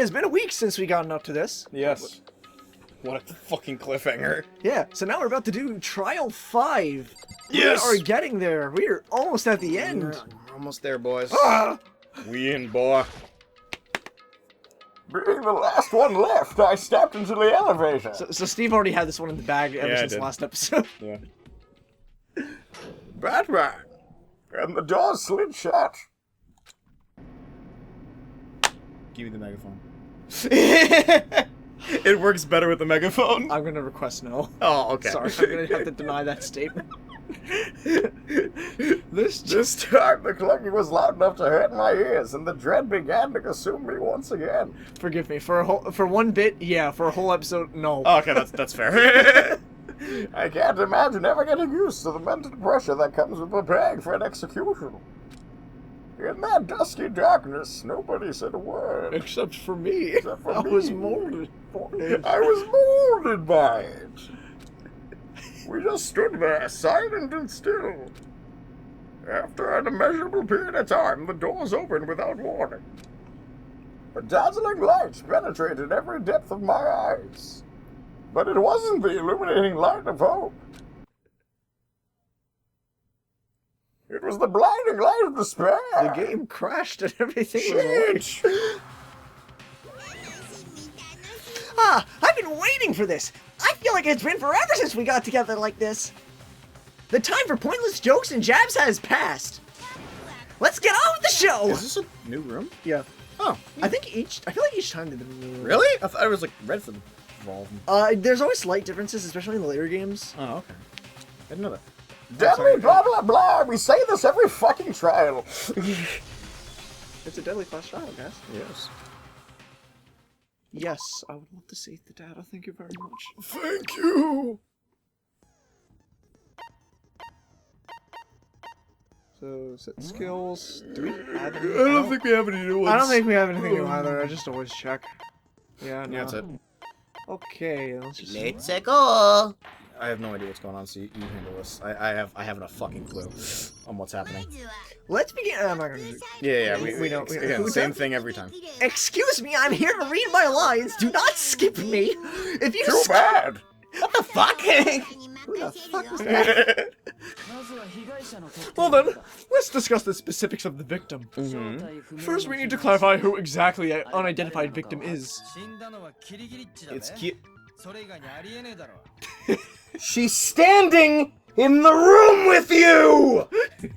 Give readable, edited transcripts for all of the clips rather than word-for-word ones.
has been a week since we gotten up to this. Yes. What a fucking cliffhanger. Yeah, so now we're about to do Trial 5. Yes! We are getting there. We are almost at the end. We're almost there, boys. Ah! We in, boy. Being the last one left, I stepped into the elevator. So Steve already had this one in the bag ever since the last episode. Yeah. Batman! And the door slid shut. Give me the megaphone. It works better with the megaphone. I'm gonna request no. Oh, okay. Sorry, I'm gonna have to deny that statement. This time the clucking was loud enough to hurt my ears, and the dread began to consume me once again. Forgive me, for one bit, yeah, for a whole episode, no. Oh, okay, that's fair. I can't imagine ever getting used to the mental pressure that comes with preparing for an execution. In that dusky darkness, nobody said a word. Except for me. Except for I me. was molded. I was molded by it. We just stood there, silent and still. After an immeasurable period of time, the doors opened without warning. A dazzling light penetrated every depth of my eyes. But it wasn't the illuminating light of hope. It was the blinding light of despair. The game crashed and everything was Shit! Ah, I've been waiting for this. I feel like it's been forever since we got together like this. The time for pointless jokes and jabs has passed. Let's get on with the show. Is this a new room? Yeah. Oh. I feel like each time they've been new. Really? I thought it was like red for the Evolve. There's always slight differences, especially in the later games. Oh, okay. I didn't know that. Deadly blah blah blah. We say this every fucking trial. It's a deadly class trial, guys. Yes. Yes, I would love to save the data. Thank you very much. Thank you. So, set skills. Do we have any? I don't think we have any new ones. I don't think we have anything new either. I just always check. Yeah, no. Yeah, that's it. Okay, let's just. Let's go. I have no idea what's going on, so you handle this. I haven't a fucking clue on what's happening. Let's begin. I'm not gonna do. Yeah, we don't. Again, same thing every time. Excuse me, I'm here to read my lines. Do not skip me. If you. Too bad. What the fuck? Who the fuck was that? Well then, let's discuss the specifics of the victim. First, we need to clarify who exactly an unidentified victim is. It's cute. She's standing in the room with you!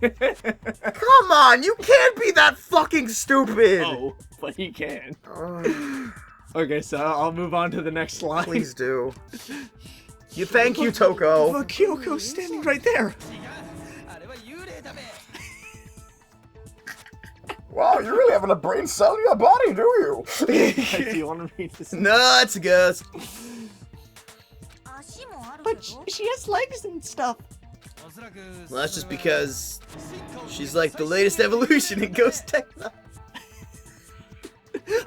Come on, you can't be that fucking stupid! Oh, but he can. Okay, so I'll move on to the next line. Please do. Thank you, Toko. But KYOKO's standing right there. Wow, you really having a brain cell in your body, do you? Do you want to read this? No, it's a ghost. But she has legs and stuff. Well, that's just because she's like the latest evolution in ghost technology.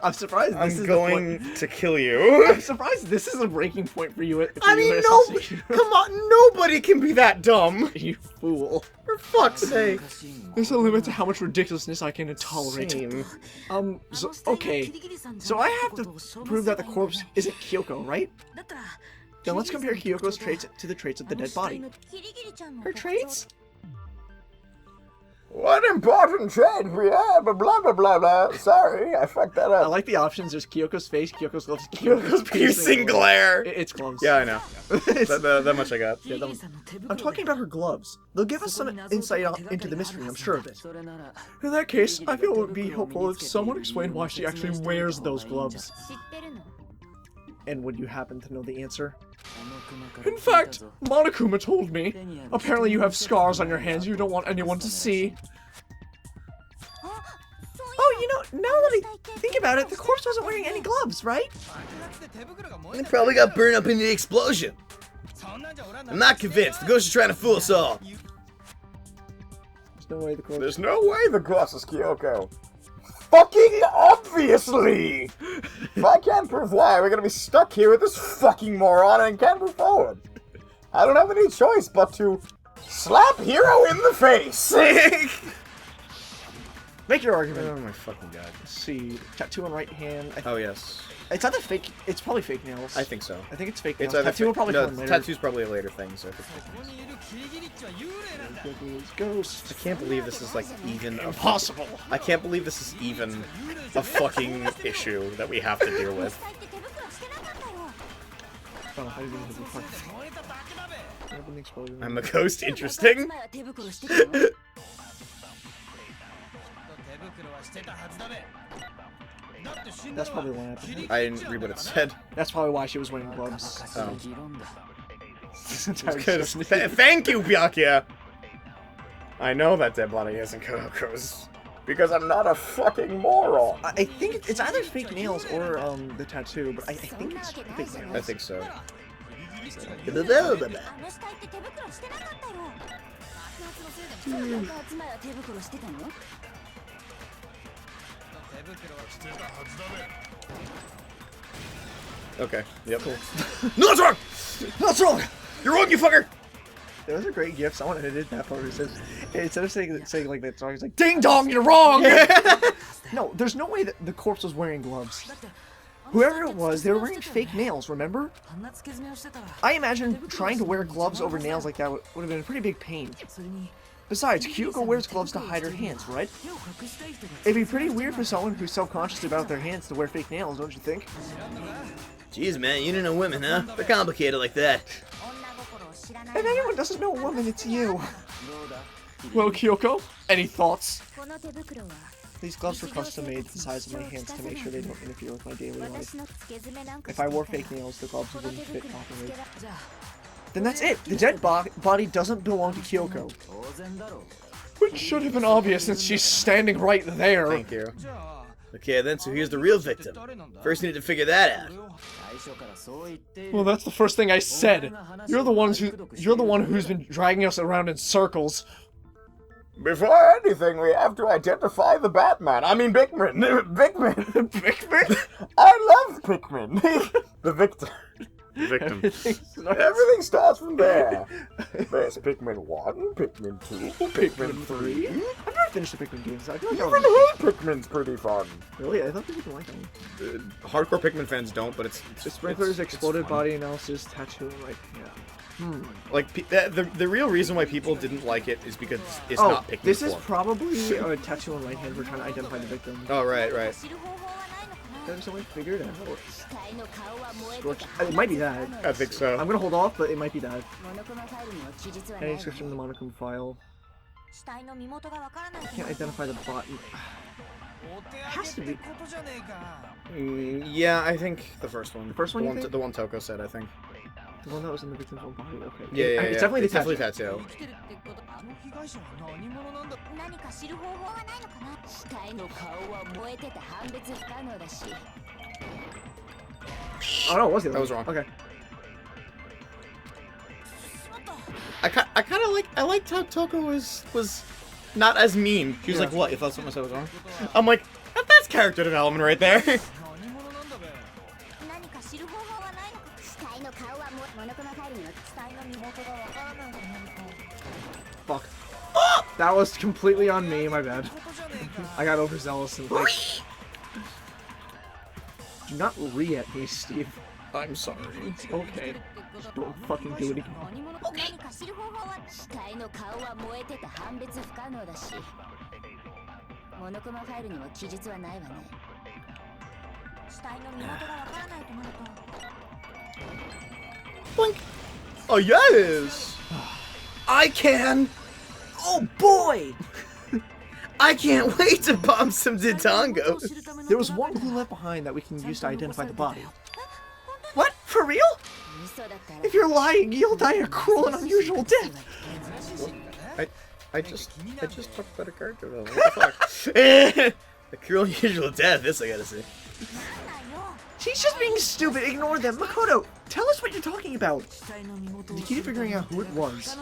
I'm surprised this is I'm the going point. to kill you. I'm surprised this is a breaking point for you. I mean, come on, nobody can be that dumb. You fool. For fuck's sake. There's a limit to how much ridiculousness I can tolerate. Same. Okay. So I have to prove that the corpse isn't KYOKO, right? Then let's compare KYOKO's traits to the traits of the dead body. Her traits? What important change we have, blah blah blah blah. Sorry, I fucked that I up. like the options. There's KYOKO's face, KYOKO's gloves, KYOKO's Piercing glare. It's gloves. Yeah, I know. that much I got. Yeah, I'm talking about her gloves. They'll give us some insight into the mystery, I'm sure of it. In that case, I feel it would be helpful if someone explained why she actually wears those gloves. And would you happen to know the answer? In fact, Monokuma told me. Apparently you have scars on your hands you don't want anyone to see. Oh, you know, now that I think about it, the corpse wasn't wearing any gloves, right? They probably got burned up in the explosion. I'm not convinced. The ghost is trying to fool us all. There's no way the corpse... There's no way the cross is Kyoko. Fucking obviously! If I can't prove why, we're gonna be stuck here with this fucking moron and can't move forward. I don't have any choice but to slap Hero in the face! Make your argument. Oh my fucking god. Let's see. Tattoo on right hand. Oh yes. It's either fake. It's probably fake nails. I think so. I think it's fake It's nails. either Tattoo will probably no, come later. tattoo's probably a later thing, so I think Ghosts. I can't believe this is like even Impossible. I can't believe this is even a fucking issue that we have to deal with. Oh, how do you do this? I'm a ghost. Interesting. That's probably why. I didn't read what it said. That's probably why she was wearing gloves. Oh. This entire Because discussion. thank you, Byakuya. I know that dead body isn't KYOKO's. Because I'm not a fucking moron. I think it's either fake nails or the tattoo, but I think it's fake nails. I think so. Okay. Yep. Cool. No, that's wrong. What's wrong? You're wrong, you fucker. Those are great gifts. I want to edit that part. It says, instead of saying like that song, it's like, "Ding dong, you're wrong." No, there's no way that the corpse was wearing gloves. Whoever it was, they were wearing fake nails. Remember? I imagine trying to wear gloves over nails like that would have been a pretty big pain. Besides, KYOKO wears gloves to hide her hands, right? It'd be pretty weird for someone who's self-conscious about their hands to wear fake nails, don't you think? Jeez, man, you don't know women, huh? They're complicated like that. If anyone doesn't know a woman, it's you. Well, KYOKO, any thoughts? These gloves were custom-made to the size of my hands to make sure they don't interfere with my daily life. If I wore fake nails, the gloves wouldn't fit properly. Then that's it! The dead body doesn't belong to KYOKO. Which should have been obvious since she's standing right there. Thank you. Okay, then, so here's the real victim. First, we need to figure that out. Well, that's the first thing I said. You're the one who's been dragging us around in circles. Before anything, we have to identify the Batman. I mean, Pikmin. Pikmin. Pikmin? I love Pikmin. The victim. Victim. Everything starts from there. There's Pikmin 1, Pikmin 2, Pikmin 3. I've never finished the Pikmin games. I feel like Even the Pikmin's pretty fun. Really? I thought people didn't like them. Hardcore Pikmin fans don't, but it's The sprinklers, exploded fun. body analysis, tattoo, like, yeah. Like, the real reason why people didn't like it is because it's not Pikmin this is 4. probably a tattoo on my hand. We're trying to identify the victim. Oh, right. There's a way to figure it out. It might be that. I think so. I'm gonna hold off, but it might be that. Any description in the monochrome file. Can't identify the bottom. It has to be. Yeah, I think the first one. The first one, you think? The one Toko said, I think. The one that was in the victim's own body. Okay. Yeah, It's definitely the tattoo. tattoo. Oh no, it was the other That was one. wrong. Okay. I kind of liked how Toko was not as mean. She was Yeah. like, "What? You thought something I said was wrong?" I'm like, "That's character development right there." Fuck. That was completely on me. My bad. I got overzealous and like. Do not re at me, Steve. I'm sorry. Okay. Just don't fucking do it again. Blink. Oh yes. I can. Oh boy! I can't wait to bomb some Didongos. There was one clue left behind that we can use to identify the body. What? For real? If you're lying, you'll die a cruel and unusual death. I just talked about a character development. What the fuck? A cruel and unusual death. This I gotta see. She's just being stupid. Ignore them. Makoto, tell us what you're talking about. The key to figuring out who it was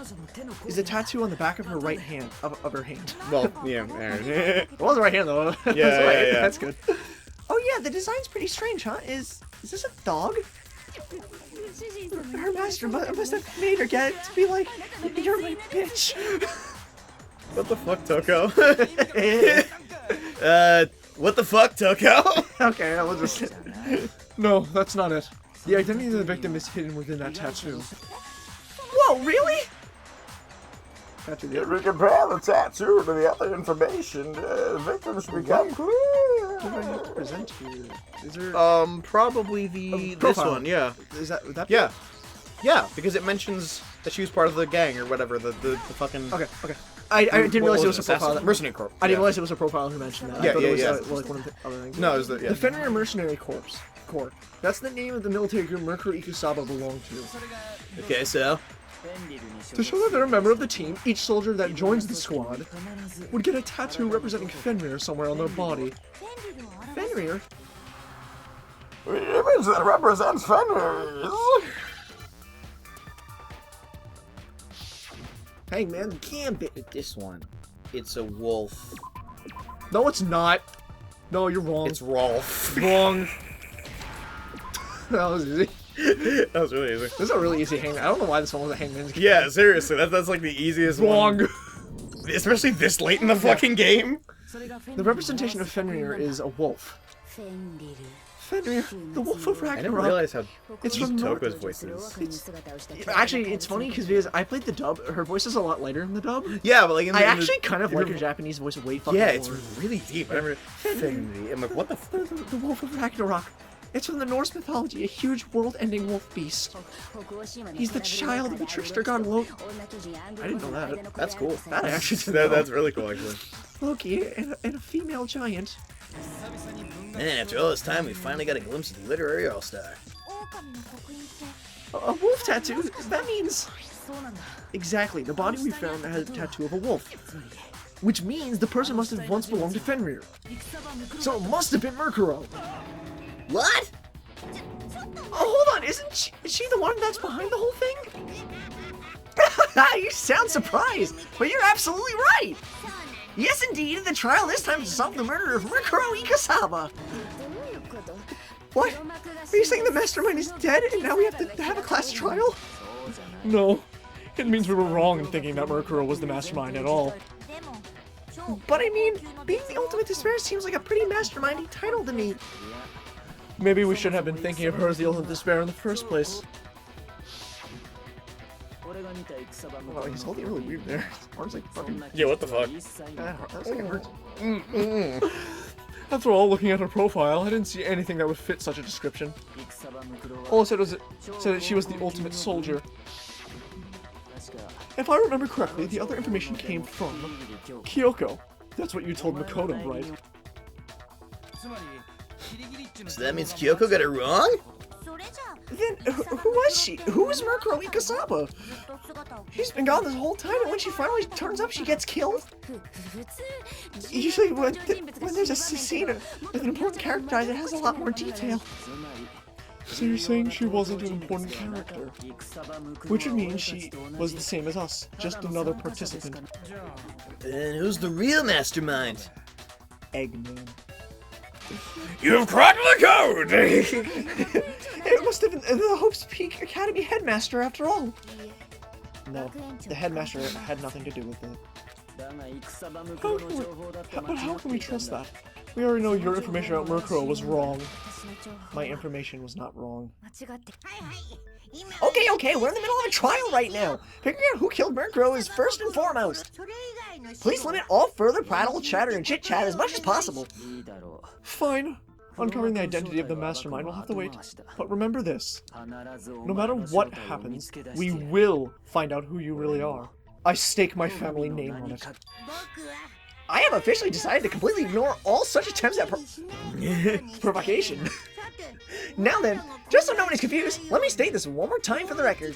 is a tattoo on the back of her right hand, of her hand. Well, yeah. It was the right hand though. That's Yeah, right. yeah. That's good. Oh yeah, the design's pretty strange, huh? Is this a dog? Her master must have made her get it to be like, "You're my bitch." What the fuck, Toko? What the fuck, Toko? Okay, we'll just... No, that's not it. The identity of the victim is hidden within that tattoo. Whoa, really? Tattoo If we compare the tattoo to the other information, victims become clear. What do I need to present here? Is there... Probably this profile. one, yeah. Is that... Would that Yeah. Yeah, because it mentions that she was part of the gang or whatever, the fucking... Okay, okay. I didn't realize it was a profile. Mercenary Corps. I didn't realize it was a profile who mentioned that. Yeah, I thought yeah, it was yeah. like one of the other things. No, it was the... Yeah. The Fenrir Mercenary Corps. That's the name of the military group Mercury Ikusaba belonged to. Okay, so... To show that they're a member of the team, each soldier that joins the squad would get a tattoo representing Fenrir somewhere on their body. Fenrir? The image that represents Fenrir. Hey man, Gambit. This one. It's a wolf. No, it's not. No, you're wrong. It's Rolf. Wrong. That was easy. That was really easy. This is a really easy hangman. I don't know why this one was a hangman's game. Yeah, seriously, that's like the easiest Wrong. one. Especially this late in the fucking game. The representation of Fenrir is a wolf. Fenrir, the wolf of Ragnarok. I didn't realize how It's deep from Toko's voice is. Actually, it's funny because I played the dub. Her voice is a lot lighter in the dub. Yeah, but like in I the, actually kind of like her Japanese voice way fucking Yeah, more. it's really deep. I remember Fenrir. I'm like, what the f? The wolf of Ragnarok. It's from the Norse mythology, a huge world-ending wolf beast. He's the child of the trickster god Loki. I didn't know that. That's cool. That I actually didn't know. That's really cool, actually. Loki and a female giant. Man, after all this time, we finally got a glimpse of the literary all-star. A wolf tattoo? That means... Exactly, the body we found has a tattoo of a wolf. Which means the person must have once belonged to Fenrir. So it must have been Merkuro. What? Oh, hold on, is she the one that's behind the whole thing? You sound surprised, but you're absolutely right! Yes, indeed, the trial this time is to solve the murder of Merkuro Ikusaba. What? Are you saying the mastermind is dead and now we have to have a class trial? No, it means we were wrong in thinking that Merkuro was the mastermind at all. But I mean, being the ultimate despair seems like a pretty mastermindy title to me. Maybe we shouldn't have been thinking of her as the ultimate despair in the first place. Wow, he's holding really weird there. His arms like fucking... Yeah, what the fuck? That's like it hurts. After all, looking at her profile, I didn't see anything that would fit such a description. All it said was that she was the ultimate soldier. If I remember correctly, the other information came from KYOKO. That's what you told Makoto, right? So that means KYOKO got it wrong? Then, who was she? Who was Merkuro Ikusaba? She's been gone this whole time, and when she finally turns up, she gets killed? Usually, when there's a scene with an important character dies, it has a lot more detail. So you're saying she wasn't an important character? Which would mean she was the same as us, just another participant. Then who's the real mastermind? Eggman. You've cracked the code! It must have been the Hope's Peak Academy headmaster after all. No, the headmaster had nothing to do with it. But how can we trust that? We already know your information about Merkuro was wrong. My information was not wrong. Okay, we're in the middle of a trial right now. Figuring out who killed Merkuro is first and foremost. Please limit all further prattle, chatter, and chit-chat as much as possible. Fine. Uncovering the identity of the mastermind will have to wait. But remember this. No matter what happens, we will find out who you really are. I stake my family name on it. I have officially decided to completely ignore all such attempts at provocation. Now then, just so no one is confused, let me state this one more time for the record.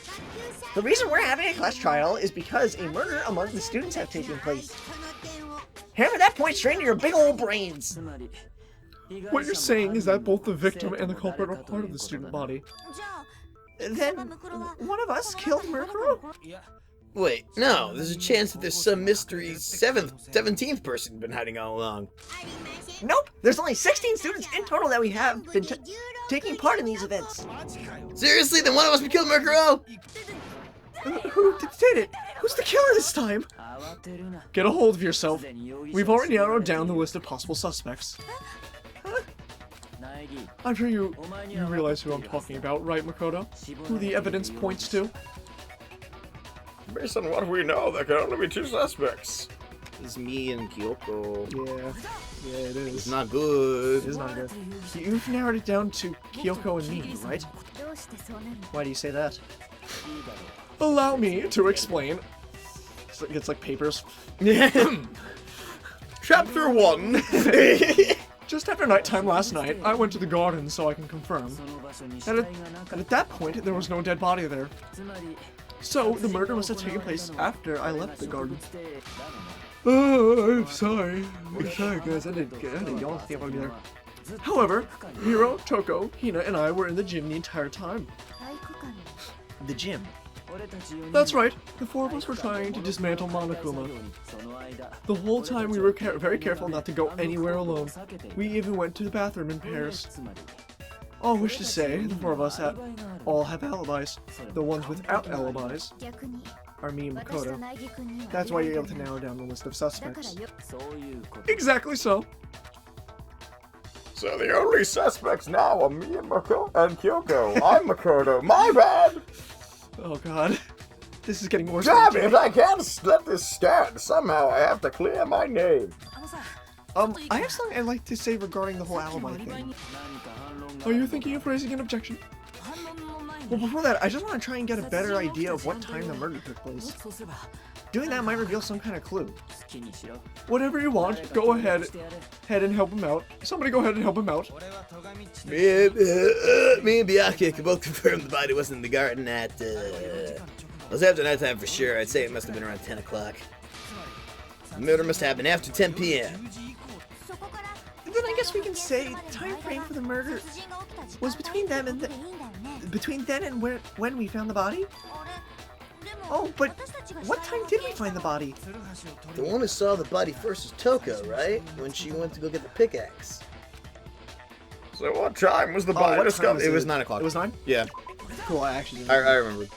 The reason we're having a class trial is because a murder among the students has taken place. Hammer that point straight into your big old brains. What you're saying is that both the victim and the culprit are part of the student body. Then, one of us killed Merkuro? Wait, no, there's a chance that there's some mystery 17th person been hiding all along. Nope, there's only 16 students in total that we have been taking part in these events. Seriously? Then one of us killed Merkuro? Who did it? Who's the killer this time? Get a hold of yourself. We've already narrowed down the list of possible suspects. Huh? I'm sure you realize who I'm talking about, right, Makoto? Who the evidence points to? Based on what we know, there can only be 2 suspects. It's me and KYOKO. Yeah, it is. It's not good. It is not good. You've narrowed it down to KYOKO and me, right? Why do you say that? Allow me to explain. It's like papers. Chapter 1. Just after nighttime last night, I went to the garden so I can confirm. And at that point, there was no dead body there. So, the murder must have taken place after I left the garden. Oh, I'm sorry. I'm sorry, guys. I didn't yawn think I'd be there. However, Hiro, Toko, Hina, and I were in the gym the entire time. The gym. That's right. The 4 of us were trying to dismantle Monokuma. The whole time we were very careful not to go anywhere alone. We even went to the bathroom in pairs. All wish to say, the 4 of us all have alibis. The ones without alibis are me and Makoto. That's why you're able to narrow down the list of suspects. Exactly so. So the only suspects now are me and KYOKO. I'm Makoto. My bad. Oh god. This is getting worse. Damn it! I can't let this stand. Somehow I have to clear my name. I have something I'd like to say regarding the whole alibi thing. Are you thinking of raising an objection? Well, before that, I just want to try and get a better idea of what time the murder took place. Doing that might reveal some kind of clue. Whatever you want, go ahead and help him out. Somebody go ahead and help him out. Me and Byakuya can both confirm the body wasn't in the garden at, it was after nighttime for sure. I'd say it must have been around 10 o'clock. The murder must happen after 10 p.m. Then I guess we can say the time frame for the murder was between them and between then and when we found the body? Oh, but what time did we find the body? The one who saw the body first was Toko, right? When she went to go get the pickaxe. So what time was the body discovered? It was 9 o'clock. It was 9? Yeah. Cool, I actually didn't I remember.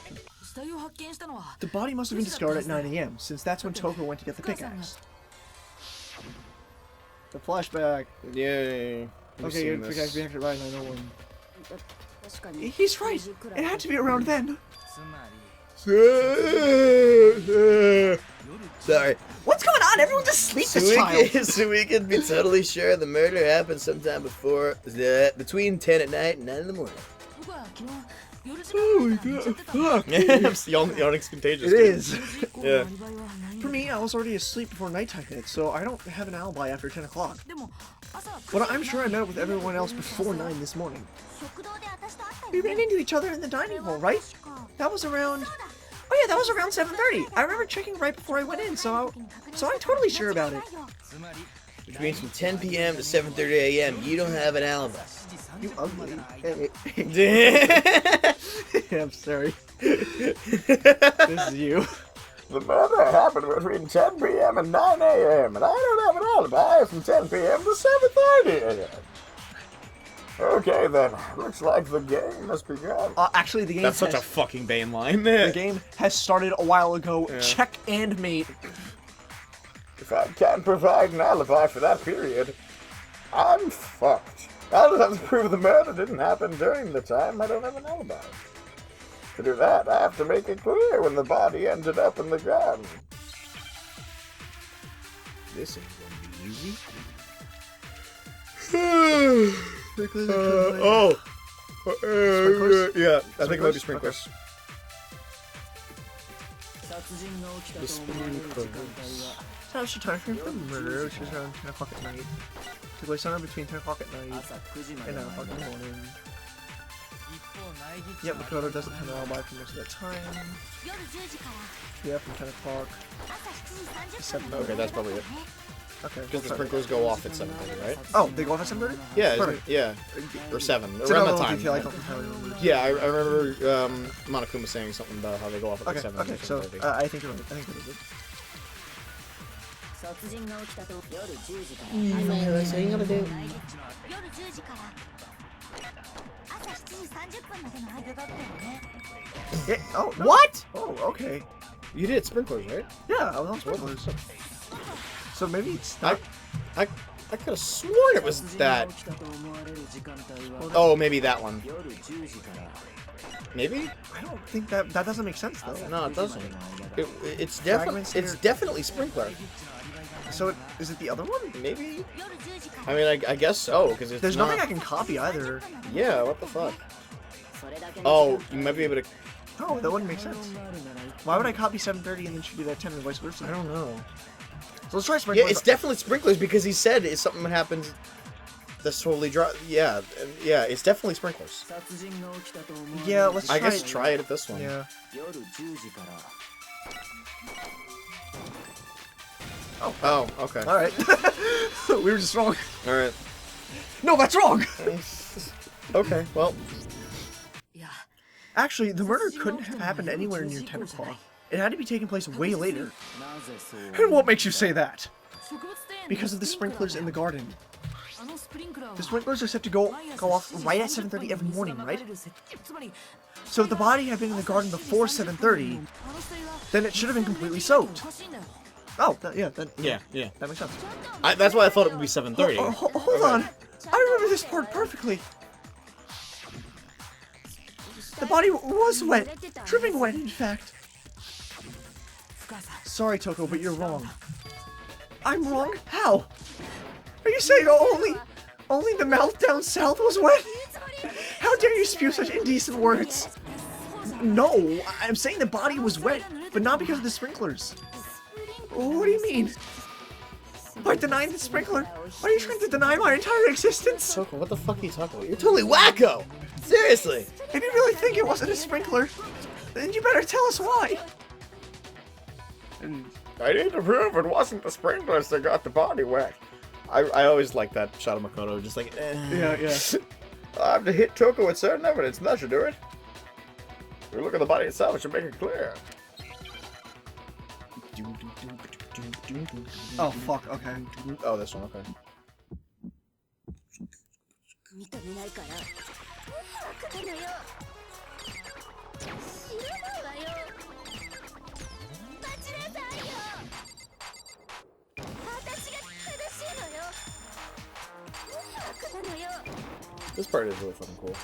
The body must have been discovered at 9 a.m., since that's when Toko went to get the pickaxe. The flashback. Yay. Okay, good. Pickaxe being right, 901. He's right. It had to be around then. Sorry. What's going on? Everyone's asleep this child. So we can be totally sure the murder happened sometime between 10 at night and 9 in the morning. Oh my god, fuck. Yawning's contagious. It is. Yeah. For me, I was already asleep before nighttime hit, so I don't have an alibi after 10 o'clock. But I'm sure I met up with everyone else before 9 this morning. We ran into each other in the dining hall, right? That was around... Oh yeah, that was around 7:30. I remember checking right before I went in, so I'm totally sure about it. Which means from 10 p.m. to 7:30 a.m. you don't have an alibi. You ugly. Yeah, I'm sorry. This is you. The murder happened between 10 p.m. and 9 a.m. and I don't have an alibi from 10 p.m. to 7:30 a.m. Okay then, looks like the game has begun. Actually, the game That's such a fucking Bane line. The game has started a while ago. Yeah. Check and mate. If I can't provide an alibi for that period, I'm fucked. I'll have to prove the murder didn't happen during the time I don't have an alibi. To do that, I have to make it clear when the body ended up in the garden. This ain't gonna be easy. Yeah, I think it might be sprinklers. The sprinklers. So what's your time frame for the murder, which is around 10 o'clock at night. Took place somewhere between 10 o'clock at night and 9 o'clock in the morning. Yep, Makoto doesn't have an alibi for most of that time. Yeah, from 10 o'clock to 7. Okay, that's probably it. Okay. Because the sprinklers go off at 7:30, right? Oh, they go off at 7:30? Yeah, Perfect. yeah. Or 7. It's Around another that time. detail I don't entirely remember. Yeah, I remember Monokuma saying something about how they go off at like 7. Okay, so I think you're right. I think that is it. Oh, no. What? Oh, okay. You did sprinklers, right? Yeah, I was on sprinklers. So maybe it's not. I could have sworn it was that. Oh, maybe that one. Maybe? I don't think that doesn't make sense though. No, it doesn't. It's Fragments here. definitely sprinkler. So is it the other one? Maybe. I mean, I guess so because it's There's not... nothing I can copy either. Yeah, what the fuck? Oh, you might be able to. Oh, that wouldn't make sense. Why would I copy 730 and then shoot it at 10 and vice versa? I don't know. So let's try sprinklers. Yeah, it's definitely sprinklers because he said if something happens, that's totally dry. Yeah, it's definitely sprinklers. Yeah, let's try I guess try it at this one. Yeah. Oh, okay. Alright. We were just wrong. All right. No, that's wrong! Okay, well. Actually, the murder couldn't have happened anywhere near 10 o'clock. It had to be taking place way later. And what makes you say that? Because of the sprinklers in the garden. The sprinklers are set to go off right at 7:30 every morning, right? So if the body had been in the garden before 7:30, then it should have been completely soaked. Oh, yeah, that makes sense. That's why I thought it would be 7:30. Hold on. I remember this part perfectly. The body was wet. Dripping wet, in fact. Sorry, Toko, but you're wrong. I'm wrong? How? Are you saying only the mouth down south was wet? How dare you spew such indecent words? No, I'm saying the body was wet, but not because of the sprinklers. What do you mean? By denying the sprinkler? Are you trying to deny my entire existence? Toko, what the fuck are you talking about? You're totally wacko! Seriously! If you really think it wasn't a sprinkler, then you better tell us why. I need to prove it wasn't the sprinklers that got the body wet. I always like that shot of Makoto, just like, Yeah. I have to hit Toko with certain evidence, and that should do it. If we look at the body itself, it should make it clear. Oh, fuck, okay. Oh, this one, okay. This part is really fucking cool.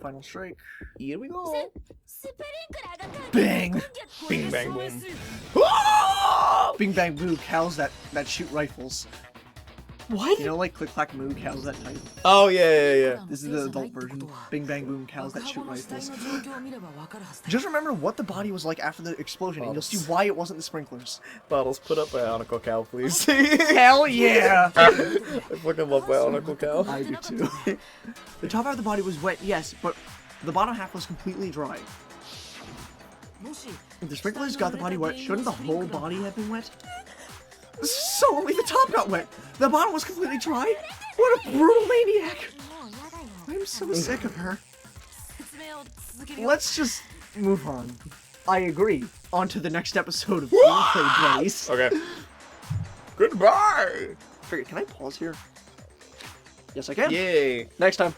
Final strike. Here we go. Bang! Bing bang boom. Bing bang boo, cows that shoot rifles. What? You know, like click clack moo, cows that type. Oh yeah. This is the adult version. Bing bang boom, cows that shoot rifles. Just remember what the body was like after the explosion, and you'll see why it wasn't the sprinklers. Bottles, put up Bionicle Cow, please. Hell yeah! I fucking love Bionicle Cow. I do too. The top half of the body was wet, yes, but the bottom half was completely dry. If the sprinklers got the body wet, shouldn't the whole body have been wet? So only the top got wet. The bottom was completely dry? What a brutal maniac! I'm so sick of her. Let's just move on. I agree. On to the next episode of Gameplay Blaze. Okay. Goodbye! Can I pause here? Yes, I can. Yay. Next time.